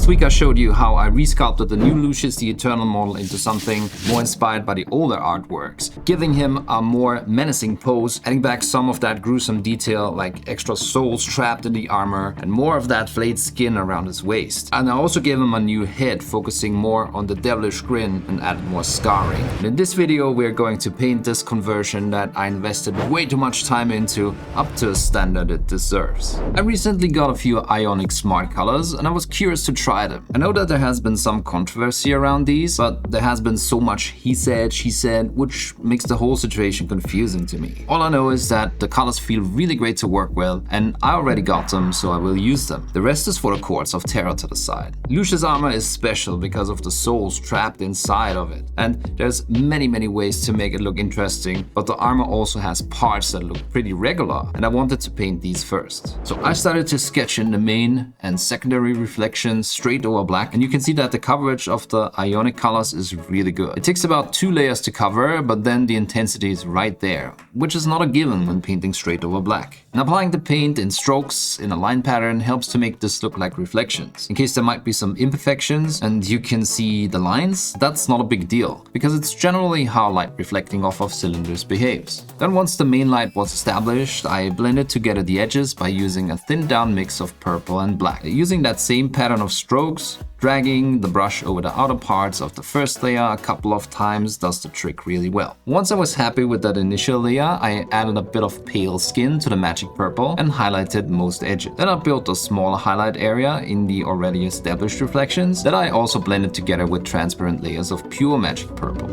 week I showed you how I resculpted the new Lucius the Eternal model into something more inspired by the older artworks, giving him a more menacing pose, adding back some of that gruesome detail like extra souls trapped in the armor and more of that flayed skin around his waist. And I also gave him a new head, focusing more on the devilish grin and added more scarring. And in this video we're going to paint this conversion that I invested way too much time into up to a standard it deserves. I recently got a few Ionic Smart colors and I was curious to try them. I know that there has been some controversy around these, but there has been so much he said, she said, which makes the whole situation confusing to me. All I know is that the colors feel really great to work with and I already got them, so I will use them. The rest is for the courts of terror to decide. Lucius' armor is special because of the souls trapped inside of it, and there's many ways to make it look interesting, but the armor also has parts that look pretty regular, and I wanted to paint these first. So I started to sketch in the main and secondary reflections straight over black, and you can see that the coverage of the Ionic colors is really good. It takes about 2 layers to cover, but then the intensity is right there, which is not a given when painting straight over black. And applying the paint in strokes in a line pattern helps to make this look like reflections. In case there might be some imperfections and you can see the lines, that's not a big deal, because it's generally how light reflecting off of cylinders behaves. Then once the main light was established, I blended together the edges by using a thinned down mix of purple and black. Using that same pattern of strokes, dragging the brush over the outer parts of the first layer a couple of times does the trick really well. Once I was happy with that initial layer, I added a bit of pale skin to the magic purple and highlighted most edges. Then I built a smaller highlight area in the already established reflections that I also blended together with transparent layers of pure magic purple.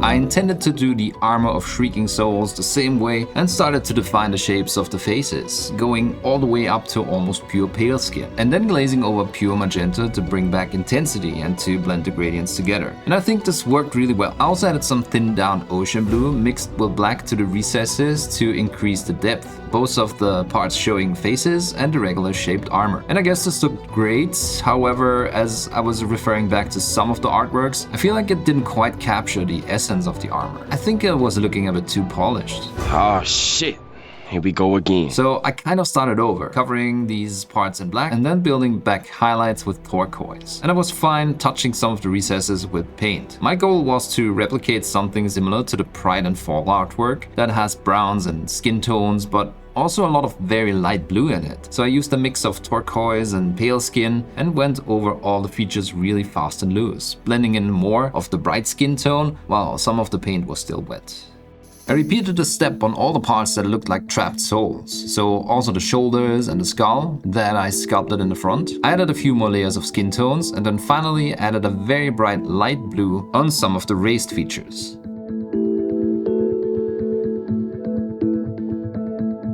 I intended to do the armor of shrieking souls the same way and started to define the shapes of the faces, going all the way up to almost pure pale skin, and then glazing over pure magenta to bring back intensity and to blend the gradients together. And I think this worked really well. I also added some thinned down ocean blue mixed with black to the recesses to increase the depth, both of the parts showing faces and the regular shaped armor. And I guess this looked great. However, as I was referring back to some of the artworks, I feel like it didn't quite capture the essence of the armor. I think it was looking a bit too polished. Oh shit, here we go again. So I kind of started over, covering these parts in black and then building back highlights with turquoise. And I was fine touching some of the recesses with paint. My goal was to replicate something similar to the Pride and Fall artwork that has browns and skin tones, but also a lot of very light blue in it. So I used a mix of turquoise and pale skin and went over all the features really fast and loose, blending in more of the bright skin tone while some of the paint was still wet. I repeated the step on all the parts that looked like trapped souls, so also the shoulders and the skull that I sculpted in the front. I added a few more layers of skin tones and then finally added a very bright light blue on some of the raised features.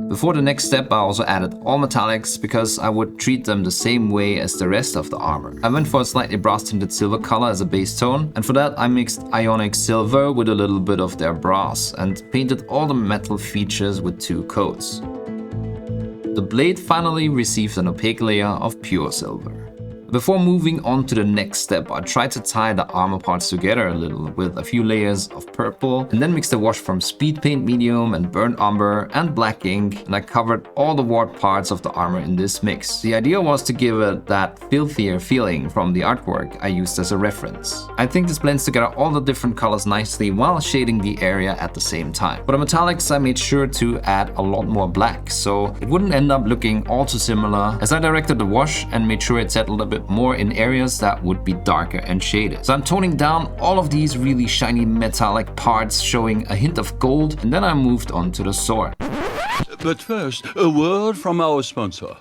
Before the next step, I also added all metallics because I would treat them the same way as the rest of the armor. I went for a slightly brass tinted silver color as a base tone, and for that I mixed Ionic silver with a little bit of their brass and painted all the metal features with 2 coats. The blade finally received an opaque layer of pure silver. Before moving on to the next step, I tried to tie the armor parts together a little with a few layers of purple and then mixed the wash from speed paint medium and burnt umber and black ink, and I covered all the warped parts of the armor in this mix. The idea was to give it that filthier feeling from the artwork I used as a reference. I think this blends together all the different colors nicely while shading the area at the same time. For the metallics, I made sure to add a lot more black so it wouldn't end up looking all too similar, as I directed the wash and made sure it settled a bit more in areas that would be darker and shaded. So I'm toning down all of these really shiny metallic parts showing a hint of gold, and then I moved on to the sword. But first, a word from our sponsor.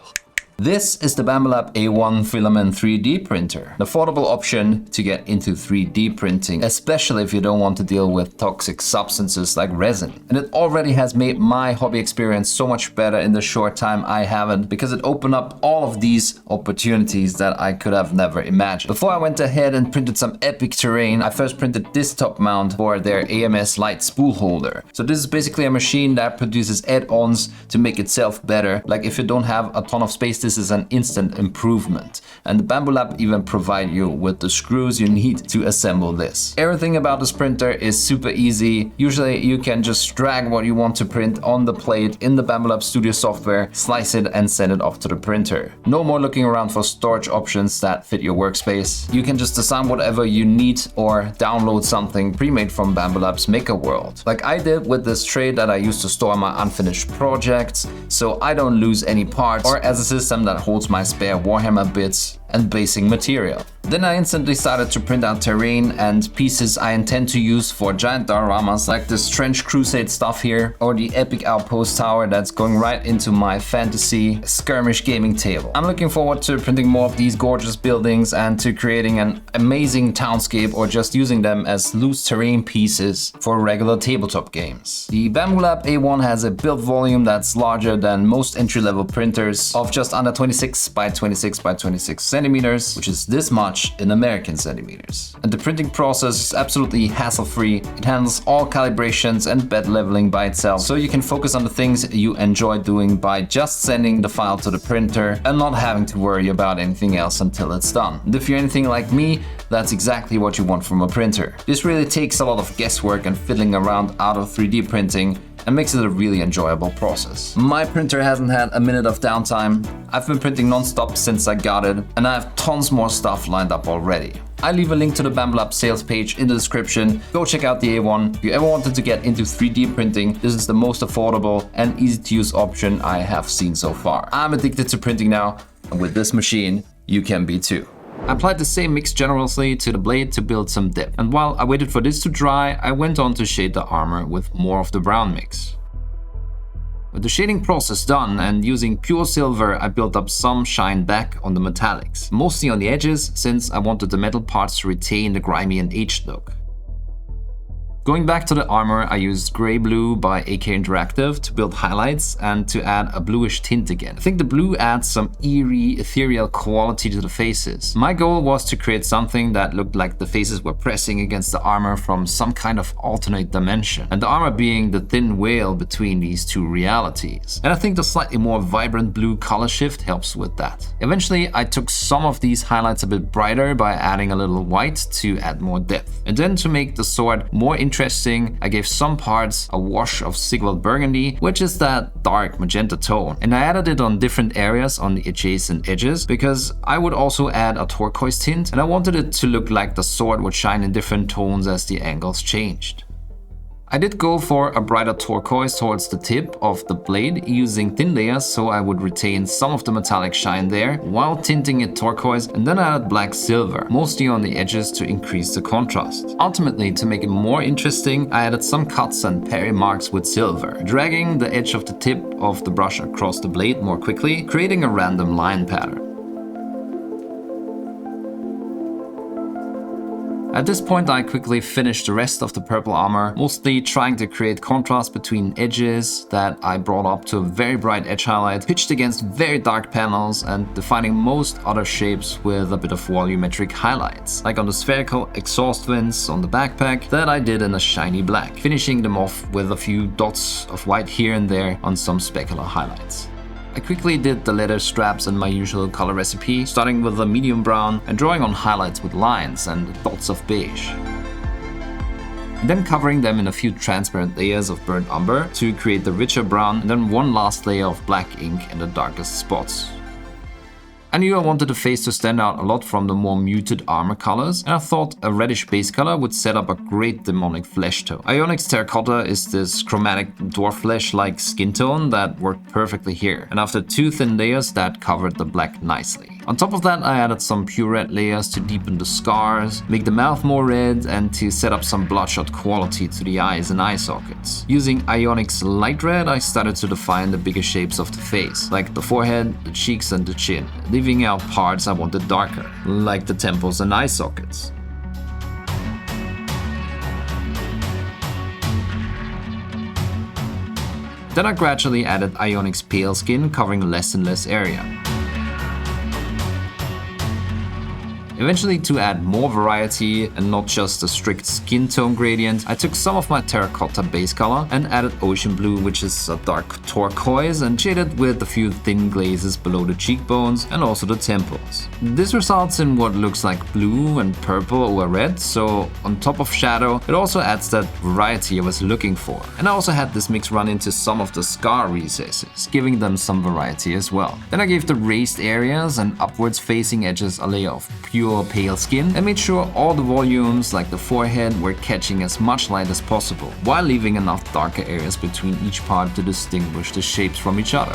This is the Bambolab A1 filament 3D printer, an affordable option to get into 3D printing, especially if you don't want to deal with toxic substances like resin. And it already has made my hobby experience so much better in the short time I have it, because it opened up all of these opportunities that I could have never imagined. Before I went ahead and printed some epic terrain, I first printed this top mount for their AMS light spool holder. So this is basically a machine that produces add-ons to make itself better. Like if you don't have a ton of space this is an instant improvement. And the Bambu Lab even provide you with the screws you need to assemble this. Everything about this printer is super easy. Usually you can just drag what you want to print on the plate in the Bambu Lab Studio software, slice it and send it off to the printer. No more looking around for storage options that fit your workspace. You can just design whatever you need or download something pre-made from Bambu Lab's Maker World. Like I did with this tray that I use to store my unfinished projects, so I don't lose any parts, or as a system that holds my spare Warhammer bits and basing material. Then I instantly started to print out terrain and pieces I intend to use for giant dioramas like this Trench Crusade stuff here, or the epic outpost tower that's going right into my fantasy skirmish gaming table. I'm looking forward to printing more of these gorgeous buildings and to creating an amazing townscape, or just using them as loose terrain pieces for regular tabletop games. The Bambu Lab A1 has a build volume that's larger than most entry-level printers, of just under 26 by 26 by 26 centimeters, which is this much in American centimeters. And the printing process is absolutely hassle-free. It handles all calibrations and bed leveling by itself, so you can focus on the things you enjoy doing by just sending the file to the printer and not having to worry about anything else until it's done. And if you're anything like me, that's exactly what you want from a printer. This really takes a lot of guesswork and fiddling around out of 3D printing, and makes it a really enjoyable process. My printer hasn't had a minute of downtime. I've been printing non-stop since I got it, and I have tons more stuff lined up already. I leave a link to the Bambu Lab sales page in the description. Go check out the A1. If you ever wanted to get into 3D printing, this is the most affordable and easy to use option I have seen so far. I'm addicted to printing now, and with this machine, you can be too. I applied the same mix generously to the blade to build some depth, and while I waited for this to dry, I went on to shade the armor with more of the brown mix. With the shading process done and using pure silver, I built up some shine back on the metallics, mostly on the edges, since I wanted the metal parts to retain the grimy and aged look. Going back to the armor, I used Grey Blue by AK Interactive to build highlights and to add a bluish tint again. I think the blue adds some eerie, ethereal quality to the faces. My goal was to create something that looked like the faces were pressing against the armor from some kind of alternate dimension, and the armor being the thin veil between these two realities. And I think the slightly more vibrant blue color shift helps with that. Eventually, I took some of these highlights a bit brighter by adding a little white to add more depth. And then to make the sword more interesting, I gave some parts a wash of Sigvald Burgundy, which is that dark magenta tone, and I added it on different areas on the adjacent edges because I would also add a turquoise tint, and I wanted it to look like the sword would shine in different tones as the angles changed. I did go for a brighter turquoise towards the tip of the blade using thin layers, so I would retain some of the metallic shine there while tinting it turquoise, and then I added black silver, mostly on the edges to increase the contrast. Ultimately, to make it more interesting, I added some cuts and parry marks with silver, dragging the edge of the tip of the brush across the blade more quickly, creating a random line pattern. At this point, I quickly finished the rest of the purple armor, mostly trying to create contrast between edges that I brought up to a very bright edge highlight, pitched against very dark panels, and defining most other shapes with a bit of volumetric highlights, like on the spherical exhaust vents on the backpack that I did in a shiny black, finishing them off with a few dots of white here and there on some specular highlights. I quickly did the leather straps in my usual color recipe, starting with a medium brown and drawing on highlights with lines and dots of beige. And then covering them in a few transparent layers of burnt umber to create the richer brown, and then one last layer of black ink in the darkest spots. I knew I wanted the face to stand out a lot from the more muted armor colors, and I thought a reddish base color would set up a great demonic flesh tone. Ionic's terracotta is this chromatic dwarf flesh-like skin tone that worked perfectly here, and after two thin layers that covered the black nicely. On top of that, I added some pure red layers to deepen the scars, make the mouth more red, and to set up some bloodshot quality to the eyes and eye sockets. Using Ionic's light red, I started to define the bigger shapes of the face, like the forehead, the cheeks, and the chin, leaving out parts I wanted darker, like the temples and eye sockets. Then I gradually added Ionic's pale skin, covering less and less area. Eventually, to add more variety and not just a strict skin tone gradient, I took some of my terracotta base color and added ocean blue, which is a dark turquoise, and shaded with a few thin glazes below the cheekbones and also the temples. This results in what looks like blue and purple or red, so on top of shadow, it also adds that variety I was looking for. And I also had this mix run into some of the scar recesses, giving them some variety as well. Then I gave the raised areas and upwards facing edges a layer of pure pale skin and made sure all the volumes like the forehead were catching as much light as possible, while leaving enough darker areas between each part to distinguish the shapes from each other.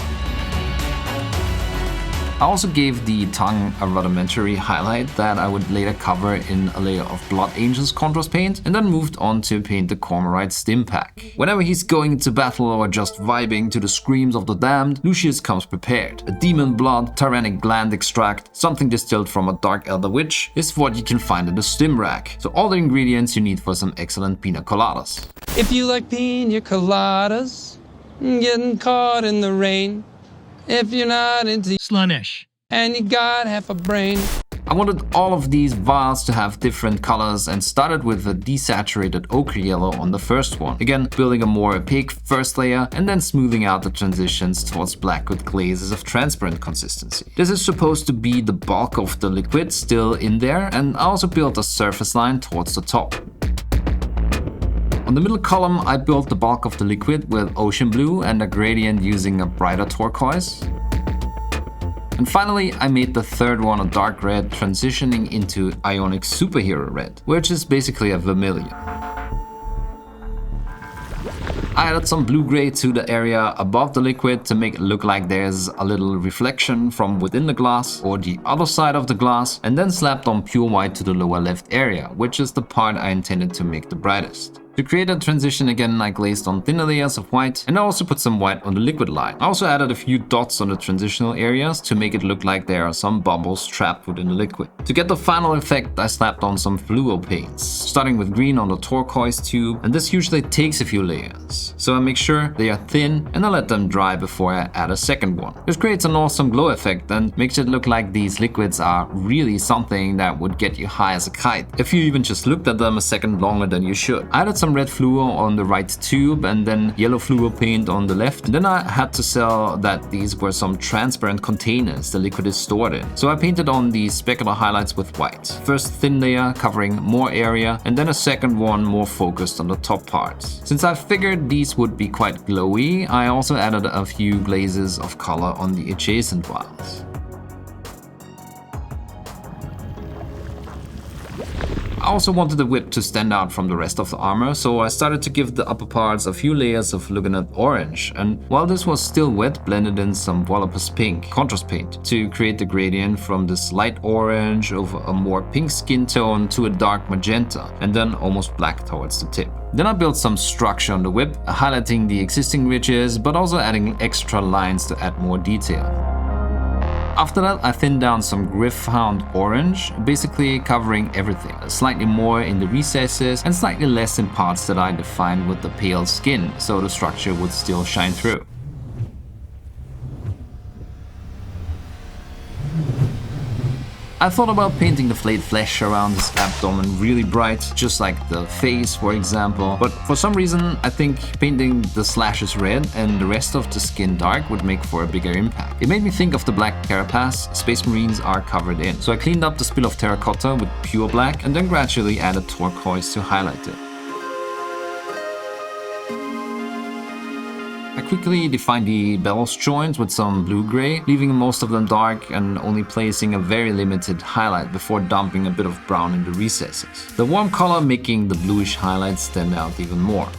I also gave the tongue a rudimentary highlight that I would later cover in a layer of Blood Angel's contrast paint, and then moved on to paint the Cormorite stim pack. Whenever he's going into battle or just vibing to the screams of the damned, Lucius comes prepared. A demon blood, tyrannic gland extract, something distilled from a dark elder witch, is what you can find in the stim rack. So all the ingredients you need for some excellent pina coladas. If you like pina coladas, getting caught in the rain. If you're not into Slaanesh and you got half a brain. I wanted all of these vials to have different colors and started with a desaturated ochre yellow on the first one. Again, building a more opaque first layer and then smoothing out the transitions towards black with glazes of transparent consistency. This is supposed to be the bulk of the liquid still in there, and I also built a surface line towards the top. On the middle column, I built the bulk of the liquid with ocean blue and a gradient using a brighter turquoise. And finally, I made the third one a dark red, transitioning into Ionic Superhero Red, which is basically a vermilion. I added some blue-gray to the area above the liquid to make it look like there's a little reflection from within the glass or the other side of the glass, and then slapped on pure white to the lower left area, which is the part I intended to make the brightest. To create a transition again, I glazed on thinner layers of white, and I also put some white on the liquid line. I also added a few dots on the transitional areas to make it look like there are some bubbles trapped within the liquid. To get the final effect, I slapped on some fluo paints, starting with green on the turquoise tube, and this usually takes a few layers. So I make sure they are thin and I let them dry before I add a second one. This creates an awesome glow effect and makes it look like these liquids are really something that would get you high as a kite, if you even just looked at them a second longer than you should. I added some red fluo on the right tube and then yellow fluo paint on the left. And then I had to sell that these were some transparent containers the liquid is stored in. So I painted on the specular highlights with white. First thin layer covering more area and then a second one more focused on the top parts. Since I figured these would be quite glowy, I also added a few glazes of color on the adjacent vials. I also wanted the whip to stand out from the rest of the armor, so I started to give the upper parts a few layers of Luganite orange, and while this was still wet, blended in some Volupus pink contrast paint to create the gradient from this light orange over a more pink skin tone to a dark magenta, and then almost black towards the tip. Then I built some structure on the whip, highlighting the existing ridges, but also adding extra lines to add more detail. After that, I thinned down some Gryph-hound orange, basically covering everything, slightly more in the recesses and slightly less in parts that I defined with the pale skin, so the structure would still shine through. I thought about painting the flayed flesh around his abdomen really bright, just like the face for example, but for some reason I think painting the slashes red and the rest of the skin dark would make for a bigger impact. It made me think of the black carapace Space Marines are covered in, so I cleaned up the spill of terracotta with pure black and then gradually added turquoise to highlight it. I quickly defined the bellows joints with some blue-gray, leaving most of them dark and only placing a very limited highlight before dumping a bit of brown in the recesses. The warm color making the bluish highlights stand out even more.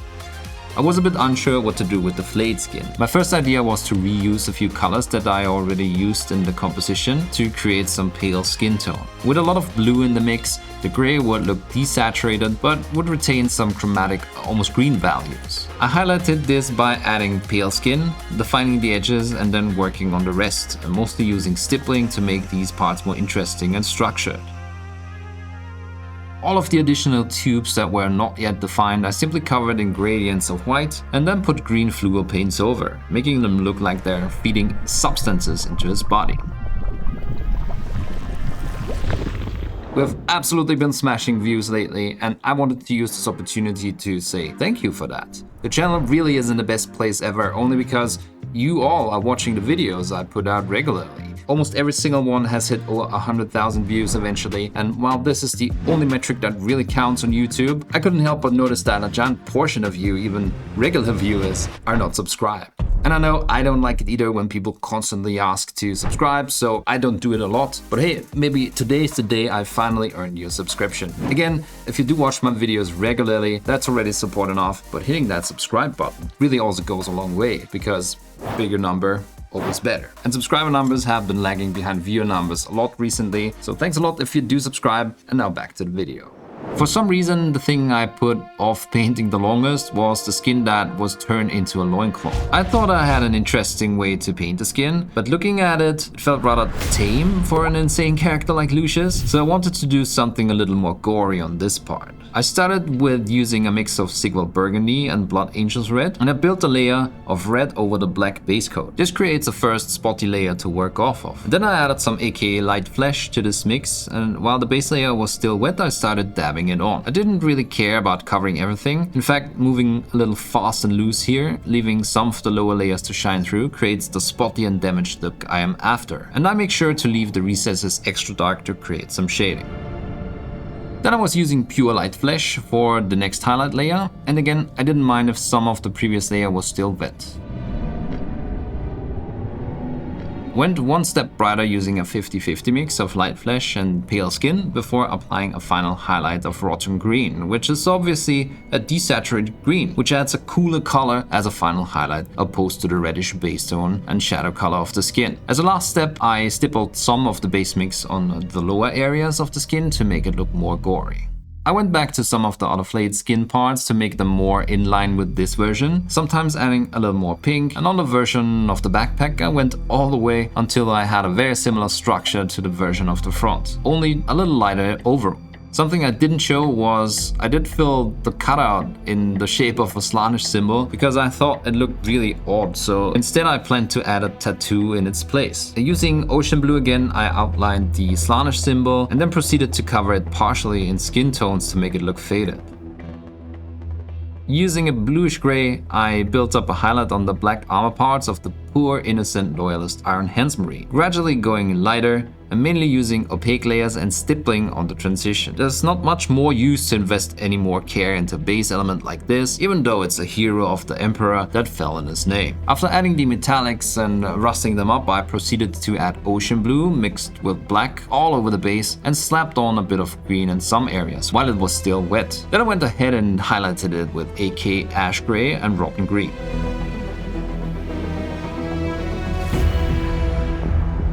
I was a bit unsure what to do with the flayed skin. My first idea was to reuse a few colors that I already used in the composition to create some pale skin tone. With a lot of blue in the mix, the gray would look desaturated but would retain some chromatic, almost green values. I highlighted this by adding pale skin, defining the edges and then working on the rest, mostly using stippling to make these parts more interesting and structured. All of the additional tubes that were not yet defined I simply covered in gradients of white and then put green fluo paints over, making them look like they're feeding substances into his body. We've absolutely been smashing views lately, and I wanted to use this opportunity to say thank you for that. The channel really is in the best place ever, only because you all are watching the videos I put out regularly. Almost every single one has hit over 100,000 views eventually, and while this is the only metric that really counts on YouTube, I couldn't help but notice that a giant portion of you, even regular viewers, are not subscribed. And I know I don't like it either when people constantly ask to subscribe, so I don't do it a lot. But hey, maybe today's the day I finally earned your subscription. Again, if you do watch my videos regularly, that's already support enough, but hitting that subscribe button really also goes a long way, because bigger number, always better. And subscriber numbers have been lagging behind viewer numbers a lot recently, so thanks a lot if you do subscribe, and now back to the video. For some reason, the thing I put off painting the longest was the skin that was turned into a loincloth. I thought I had an interesting way to paint the skin, but looking at it, it felt rather tame for an insane character like Lucius, so I wanted to do something a little more gory on this part. I started with using a mix of Sigil Burgundy and Blood Angel's Red, and I built a layer of red over the black base coat. This creates a first spotty layer to work off of. Then I added some AKA light flesh to this mix, and while the base layer was still wet, I started dabbing it on. I didn't really care about covering everything. In fact, moving a little fast and loose here, leaving some of the lower layers to shine through, creates the spotty and damaged look I am after. And I make sure to leave the recesses extra dark to create some shading. Then I was using pure light flesh for the next highlight layer, and again, I didn't mind if some of the previous layer was still wet. Went one step brighter using a 50-50 mix of light flesh and pale skin before applying a final highlight of rotten green, which is obviously a desaturated green, which adds a cooler color as a final highlight opposed to the reddish base tone and shadow color of the skin. As a last step, I stippled some of the base mix on the lower areas of the skin to make it look more gory. I went back to some of the other flayed skin parts to make them more in line with this version, sometimes adding a little more pink, and on the version of the backpack I went all the way until I had a very similar structure to the version of the front, only a little lighter overall. Something I didn't show was I did fill the cutout in the shape of a Slaanesh symbol because I thought it looked really odd, so instead I planned to add a tattoo in its place. Using ocean blue again, I outlined the Slaanesh symbol and then proceeded to cover it partially in skin tones to make it look faded. Using a bluish gray, I built up a highlight on the black armor parts of the poor, innocent loyalist Iron Hands Marine, gradually going lighter and mainly using opaque layers and stippling on the transition. There's not much more use to invest any more care into a base element like this, even though it's a hero of the Emperor that fell in his name. After adding the metallics and rusting them up, I proceeded to add ocean blue mixed with black all over the base and slapped on a bit of green in some areas while it was still wet. Then I went ahead and highlighted it with AK Ash Gray and Rotten Green.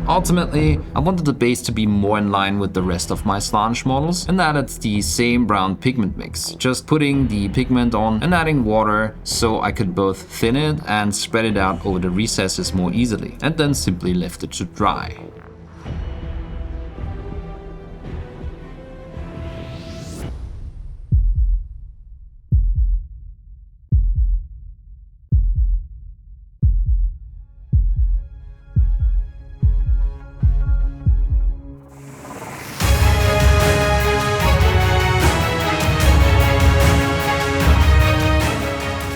Ultimately, I wanted the base to be more in line with the rest of my Slaanesh models and added the same brown pigment mix, just putting the pigment on and adding water so I could both thin it and spread it out over the recesses more easily, and then simply left it to dry.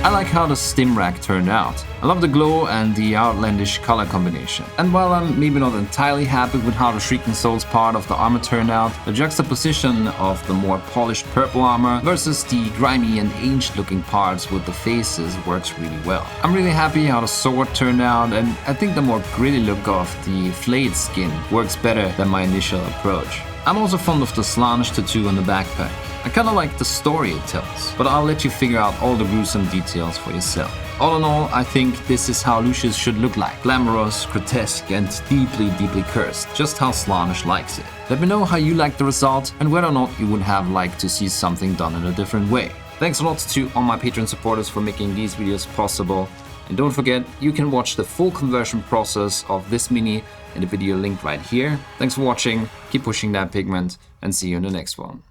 I like how the stim rack turned out. I love the glow and the outlandish color combination. And while I'm maybe not entirely happy with how the Shrieking Souls part of the armor turned out, the juxtaposition of the more polished purple armor versus the grimy and ancient looking parts with the faces works really well. I'm really happy how the sword turned out, and I think the more gritty look of the flayed skin works better than my initial approach. I'm also fond of the Slaanesh tattoo on the backpack. I kinda like the story it tells, but I'll let you figure out all the gruesome details for yourself. All in all, I think this is how Lucius should look like. Glamorous, grotesque, and deeply, deeply cursed. Just how Slaanesh likes it. Let me know how you like the result and whether or not you would have liked to see something done in a different way. Thanks a lot to all my Patreon supporters for making these videos possible. And don't forget, you can watch the full conversion process of this mini in the video linked right here. Thanks for watching, keep pushing that pigment, and see you in the next one.